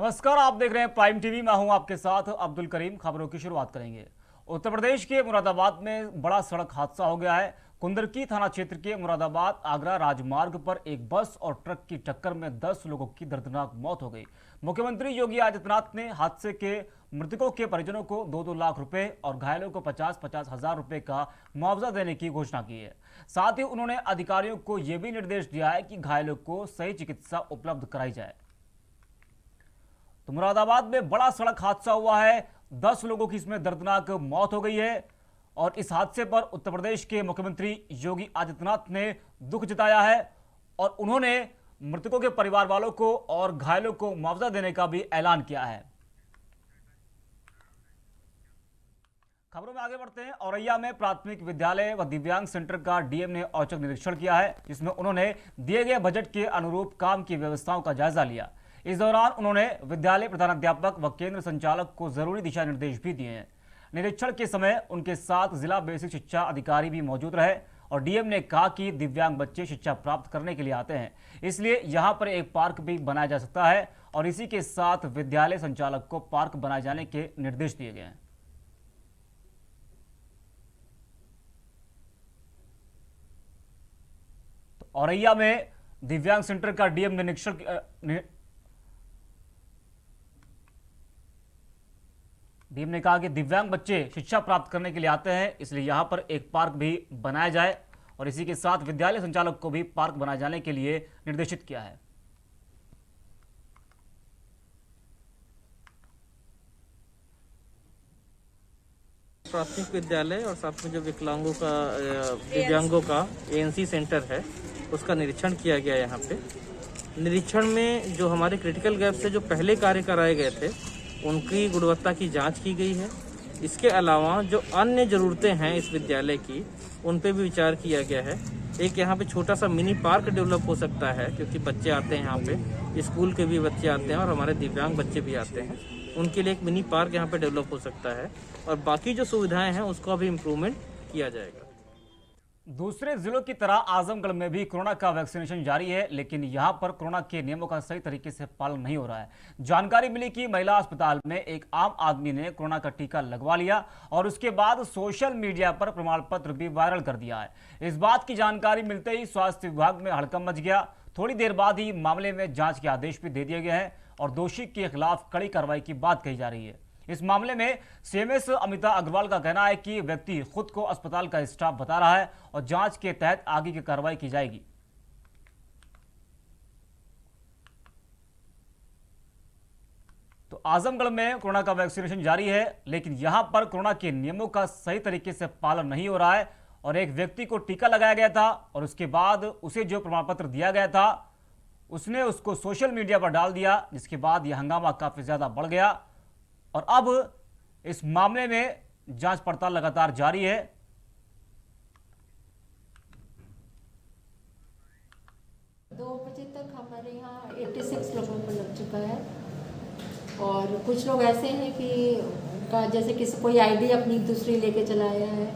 नमस्कार, आप देख रहे हैं प्राइम टीवी। मैं हूं आपके साथ अब्दुल करीम। खबरों की शुरुआत करेंगे। उत्तर प्रदेश के मुरादाबाद में बड़ा सड़क हादसा हो गया है। कुंदरकी थाना क्षेत्र के मुरादाबाद आगरा राजमार्ग पर एक बस और ट्रक की टक्कर में 10 लोगों की दर्दनाक मौत हो गई। मुख्यमंत्री योगी आदित्यनाथ ने हादसे के मृतकों के परिजनों को 2-2 लाख रुपए और घायलों को 50-50 हजार रुपए का मुआवजा देने की घोषणा की है। साथ ही उन्होंने अधिकारियों को यह भी निर्देश दिया है कि घायलों को सही चिकित्सा उपलब्ध कराई जाए। तो मुरादाबाद में बड़ा सड़क हादसा हुआ है। 10 लोगों की इसमें दर्दनाक मौत हो गई है और इस हादसे पर उत्तर प्रदेश के मुख्यमंत्री योगी आदित्यनाथ ने दुख जताया है और उन्होंने मृतकों के परिवार वालों को और घायलों को मुआवजा देने का भी ऐलान किया है। खबरों में आगे बढ़ते हैं। औरैया में प्राथमिक विद्यालय व दिव्यांग सेंटर का डीएम ने औचक निरीक्षण किया है, जिसमें उन्होंने दिए गए बजट के अनुरूप काम की व्यवस्थाओं का जायजा लिया। इस दौरान उन्होंने विद्यालय प्रधानाध्यापक व केंद्र संचालक को जरूरी दिशा निर्देश भी दिए हैं। निरीक्षण के समय उनके साथ जिला बेसिक शिक्षा अधिकारी भी मौजूद रहे और डीएम ने कहा कि दिव्यांग बच्चे शिक्षा प्राप्त करने के लिए आते हैं, इसलिए यहां पर एक पार्क भी बनाया जा सकता है और इसी के साथ विद्यालय संचालक को पार्क बनाए जाने के निर्देश दिए गए हैं। तो औरैया में दिव्यांग सेंटर का डीएम ने डीएम ने कहा कि दिव्यांग बच्चे शिक्षा प्राप्त करने के लिए आते हैं, इसलिए यहां पर एक पार्क भी बनाया जाए और इसी के साथ विद्यालय संचालक को भी पार्क बनाए जाने के लिए निर्देशित किया है। प्राथमिक विद्यालय और साथ में जो विकलांगों का दिव्यांगों का एएनसी सेंटर है उसका निरीक्षण किया गया। यहाँ पे निरीक्षण में जो हमारे क्रिटिकल गैप से जो पहले कार्य कराए गए थे उनकी गुणवत्ता की जांच की गई है। इसके अलावा जो अन्य ज़रूरतें हैं इस विद्यालय की उन पे भी विचार किया गया है। एक यहाँ पे छोटा सा मिनी पार्क डेवलप हो सकता है, क्योंकि बच्चे आते हैं यहाँ पे, स्कूल के भी बच्चे आते हैं और हमारे दिव्यांग बच्चे भी आते हैं, उनके लिए एक मिनी पार्क यहाँ पे डेवलप हो सकता है और बाकी जो सुविधाएं हैं उसको अभी इम्प्रूवमेंट किया जाएगा। दूसरे जिलों की तरह आजमगढ़ में भी कोरोना का वैक्सीनेशन जारी है, लेकिन यहां पर कोरोना के नियमों का सही तरीके से पालन नहीं हो रहा है। जानकारी मिली कि महिला अस्पताल में एक आम आदमी ने कोरोना का टीका लगवा लिया और उसके बाद सोशल मीडिया पर प्रमाण पत्र भी वायरल कर दिया है। इस बात की जानकारी मिलते ही स्वास्थ्य विभाग में हड़कंप मच गया। थोड़ी देर बाद ही मामले में जांच के आदेश भी दे दिए गए हैं और दोषी के खिलाफ कड़ी कार्रवाई की बात कही जा रही है। इस मामले में सीएमएस अमिता अग्रवाल का कहना है कि व्यक्ति खुद को अस्पताल का स्टाफ बता रहा है और जांच के तहत आगे की कार्रवाई की जाएगी। तो आजमगढ़ में कोरोना का वैक्सीनेशन जारी है, लेकिन यहां पर कोरोना के नियमों का सही तरीके से पालन नहीं हो रहा है और एक व्यक्ति को टीका लगाया गया था और उसके बाद उसे जो प्रमाण पत्र दिया गया था उसने उसको सोशल मीडिया पर डाल दिया, जिसके बाद यह हंगामा काफी ज्यादा बढ़ गया और अब इस मामले में जांच पड़ताल लगातार जारी है। 2 बजे तक हमारे यहाँ 86 लोगों को लग चुका है और कुछ लोग ऐसे हैं कि उनका जैसे किसी कोई आईडी अपनी दूसरी लेके चला आया है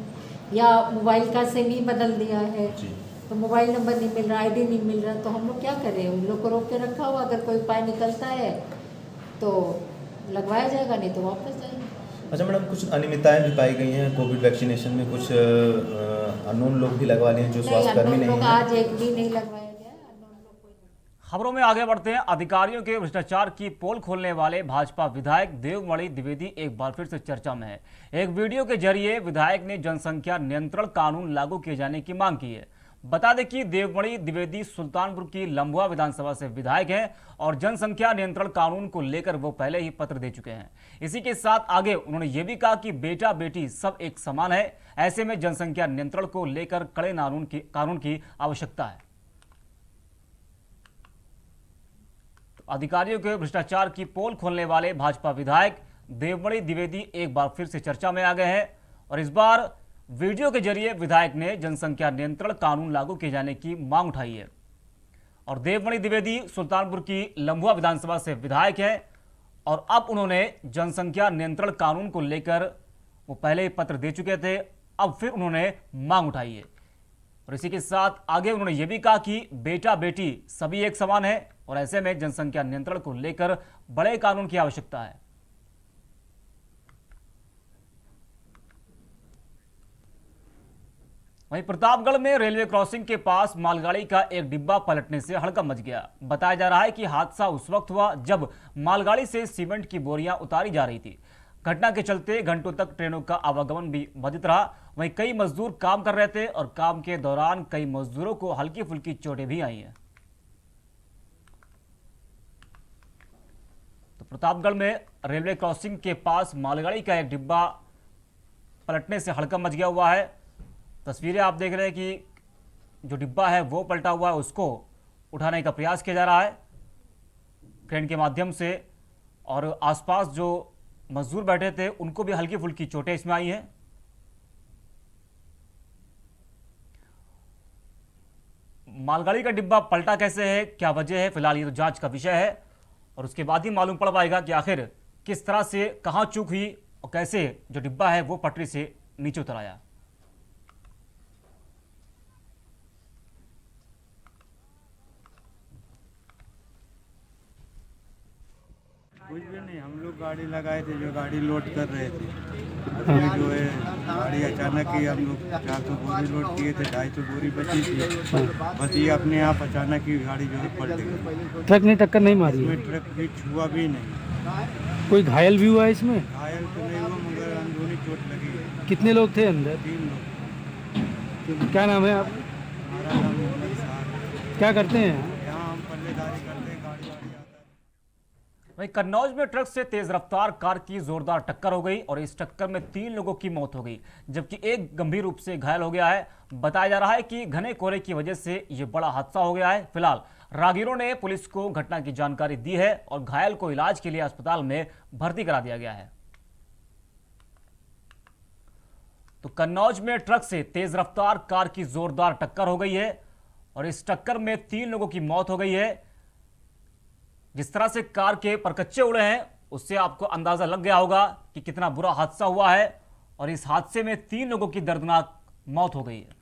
या मोबाइल का सिम ही बदल दिया है, तो मोबाइल नंबर नहीं मिल रहा, आईडी नहीं मिल रहा, तो हम लोग क्या करें? उन लोग को रोक के रखा हुआ, अगर कोई उपाय निकलता है तो लगवाया जाएगा, नहीं तो वापस जाएंगे। अच्छा मैडम, कुछ अनियमितताएं भी पाई गई हैं कोविड वैक्सीनेशन में, कुछ अननोन लोग भी लगवा लिए हैं जो स्वास्थ्यकर्मी नहीं हैं। आज एक भी नहीं लगवाया गया, अननोन लोग कोई नहीं। खबरों में आगे बढ़ते हैं। अधिकारियों के भ्रष्टाचार की पोल खोलने वाले भाजपा विधायक देवमणि द्विवेदी एक बार फिर से चर्चा में है। एक वीडियो के जरिए विधायक ने जनसंख्या नियंत्रण कानून लागू किए जाने की मांग की है। बता दें कि देवमणि द्विवेदी सुल्तानपुर की लंबुआ विधानसभा से विधायक हैं और जनसंख्या नियंत्रण कानून को लेकर वो पहले ही पत्र दे चुके हैं। इसी के साथ आगे उन्होंने ये भी कहा कि बेटा बेटी सब एक समान है, ऐसे में जनसंख्या नियंत्रण को लेकर कड़े कानून की आवश्यकता है। अधिकारियों के भ्रष्टाचार की पोल खोलने वाले भाजपा विधायक देवमणि द्विवेदी एक बार फिर से चर्चा में आ गए हैं और इस बार वीडियो के जरिए विधायक ने जनसंख्या नियंत्रण कानून लागू किए जाने की मांग उठाई है। और देवमणि द्विवेदी सुल्तानपुर की लंबुआ विधानसभा से विधायक हैं और अब उन्होंने जनसंख्या नियंत्रण कानून को लेकर वो पहले ही पत्र दे चुके थे, अब फिर उन्होंने मांग उठाई है। और इसी के साथ आगे उन्होंने ये भी कहा कि बेटा बेटी सभी एक समान है और ऐसे में जनसंख्या नियंत्रण को लेकर बड़े कानून की आवश्यकता है। वहीं प्रतापगढ़ में रेलवे क्रॉसिंग के पास मालगाड़ी का एक डिब्बा पलटने से हड़कंप मच गया। बताया जा रहा है कि हादसा उस वक्त हुआ जब मालगाड़ी से सीमेंट की बोरियां उतारी जा रही थी। घटना के चलते घंटों तक ट्रेनों का आवागमन भी बाधित रहा। वहीं कई मजदूर काम कर रहे थे और काम के दौरान कई मजदूरों को हल्की फुल्की चोटें भी आई हैं। तो प्रतापगढ़ में रेलवे क्रॉसिंग के पास मालगाड़ी का एक डिब्बा पलटने से हड़कंप मच गया हुआ है। तस्वीरें आप देख रहे हैं कि जो डिब्बा है वो पलटा हुआ है, उसको उठाने का प्रयास किया जा रहा है क्रेन के माध्यम से, और आसपास जो मजदूर बैठे थे उनको भी हल्की फुल्की चोटें इसमें आई हैं। मालगाड़ी का डिब्बा पलटा कैसे है, क्या वजह है, फिलहाल ये तो जांच का विषय है और उसके बाद ही मालूम पड़ पाएगा कि आखिर किस तरह से कहां चूक हुई और कैसे जो डिब्बा है वो पटरी से नीचे उतर आया। कुछ भी नहीं, हम लोग गाड़ी लगाए थे, जो गाड़ी लोड कर रहे थे, अभी जो है गाड़ी अचानक ही हम लोग 400 बोरी लोड किए थे, 250 बोरी बची थी, बस ये अपने आप अचानक ही गाड़ी जो है पलट गई। ट्रक ने टक्कर नहीं मारी? इसमें ट्रक भी छुआ भी नहीं। कोई घायल भी हुआ है इसमें? घायल तो नहीं हुआ मगर अंदरूनी चोट लगी है। कितने लोग थे अंदर? 3 लोग। क्या नाम है आप? हमारा नाम मोहम्मद साहब। क्या करते हैं? यहाँ हम पल्लेदारी करते हैं, गाड़ी वाड़ी आता है। वहीं कन्नौज में ट्रक से तेज रफ्तार कार की जोरदार टक्कर हो गई और इस टक्कर में 3 लोगों की मौत हो गई जबकि एक गंभीर रूप से घायल हो गया है। बताया जा रहा है कि घने कोहरे की वजह से यह बड़ा हादसा हो गया है। फिलहाल राहगीरों ने पुलिस को घटना की जानकारी दी है और घायल को इलाज के लिए अस्पताल में भर्ती करा दिया गया है। तो कन्नौज में ट्रक से तेज रफ्तार कार की जोरदार टक्कर हो गई है और इस टक्कर में 3 लोगों की मौत हो गई है। जिस तरह से कार के परकच्चे उड़े हैं उससे आपको अंदाजा लग गया होगा कि कितना बुरा हादसा हुआ है और इस हादसे में 3 लोगों की दर्दनाक मौत हो गई है।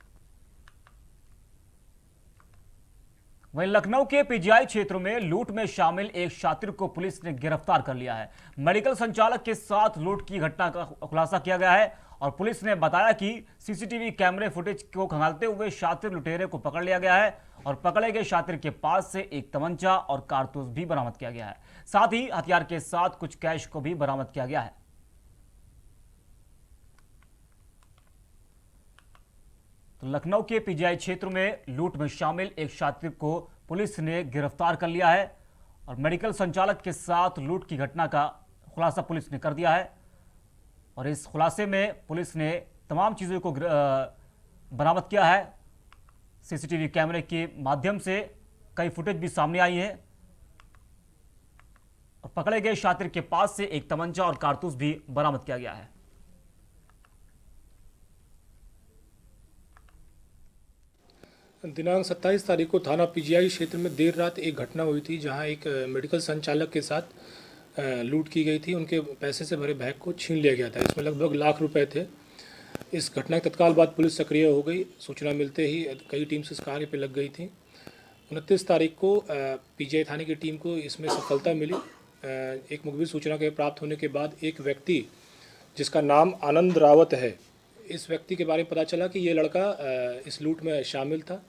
वहीं लखनऊ के पीजीआई क्षेत्र में लूट में शामिल एक शातिर को पुलिस ने गिरफ्तार कर लिया है। मेडिकल संचालक के साथ लूट की घटना का खुलासा किया गया है और पुलिस ने बताया कि सीसीटीवी कैमरे फुटेज को खंगालते हुए शातिर लुटेरे को पकड़ लिया गया है और पकड़े गए शातिर के पास से एक तमंचा और कारतूस भी बरामद किया गया है। साथ ही हथियार के साथ कुछ कैश को भी बरामद किया गया है। तो लखनऊ के पीजीआई क्षेत्र में लूट में शामिल एक शातिर को पुलिस ने गिरफ्तार कर लिया है और मेडिकल संचालक के साथ लूट की घटना का खुलासा पुलिस ने कर दिया है और इस खुलासे में पुलिस ने तमाम चीज़ों को बरामद किया है। सीसीटीवी कैमरे के माध्यम से कई फुटेज भी सामने आई है और पकड़े गए शातिर के पास से एक तमंचा और कारतूस भी बरामद किया गया है। दिनांक 27 तारीख को थाना पीजीआई क्षेत्र में देर रात एक घटना हुई थी जहां एक मेडिकल संचालक के साथ लूट की गई थी। उनके पैसे से भरे बैग को छीन लिया गया था। इसमें लगभग लाख रुपए थे। इस घटना के तत्काल बाद पुलिस सक्रिय हो गई। सूचना मिलते ही कई टीम्स इस कार्य पर लग गई थी। 29 तारीख को पीजीआई थाने की टीम को इसमें सफलता मिली। एक मुखबिर सूचना के प्राप्त होने के बाद एक व्यक्ति जिसका नाम आनंद रावत है, इस व्यक्ति के बारे में पता चला कि ये लड़का इस लूट में शामिल था।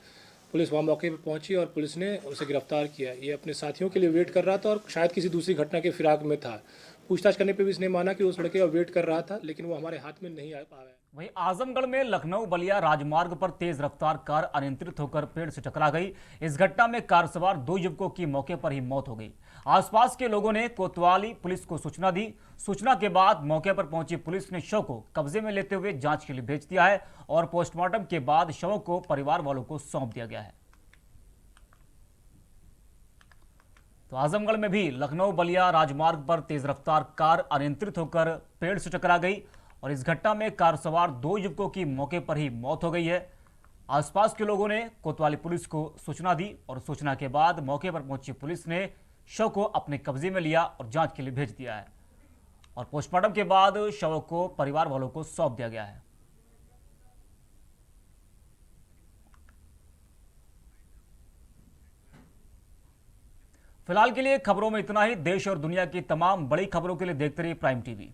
पुलिस वहाँ मौके पर पहुंची और पुलिस ने उसे गिरफ्तार किया। ये अपने साथियों के लिए वेट कर रहा था और शायद किसी दूसरी घटना के फिराक में था। पूछताछ करने पे भी इसने माना कि उस लड़के का वेट कर रहा था, लेकिन वो हमारे हाथ में नहीं आ पाया। वहीं आजमगढ़ में लखनऊ बलिया राजमार्ग पर तेज रफ्तार कार अनियंत्रित होकर पेड़ से टकरा गई। इस घटना में कार सवार 2 युवकों की मौके पर ही मौत हो गई। आसपास के लोगों ने कोतवाली पुलिस को सूचना दी। सूचना के बाद मौके पर पहुंची पुलिस ने शव को कब्जे में लेते हुए जांच के लिए भेज दिया है और पोस्टमार्टम के बाद शवों को परिवार वालों को सौंप दिया गया है। तो आजमगढ़ में भी लखनऊ बलिया राजमार्ग पर तेज रफ्तार कार अनियंत्रित होकर पेड़ से टकरा गई और इस घटना में कार सवार 2 युवकों की मौके पर ही मौत हो गई है। आसपास के लोगों ने कोतवाली पुलिस को सूचना दी और सूचना के बाद मौके पर पहुंची पुलिस ने शव को अपने कब्जे में लिया और जांच के लिए भेज दिया है और पोस्टमार्टम के बाद शव को परिवार वालों को सौंप दिया गया है। फिलहाल के लिए खबरों में इतना ही। देश और दुनिया की तमाम बड़ी खबरों के लिए देखते रहिए प्राइम टीवी।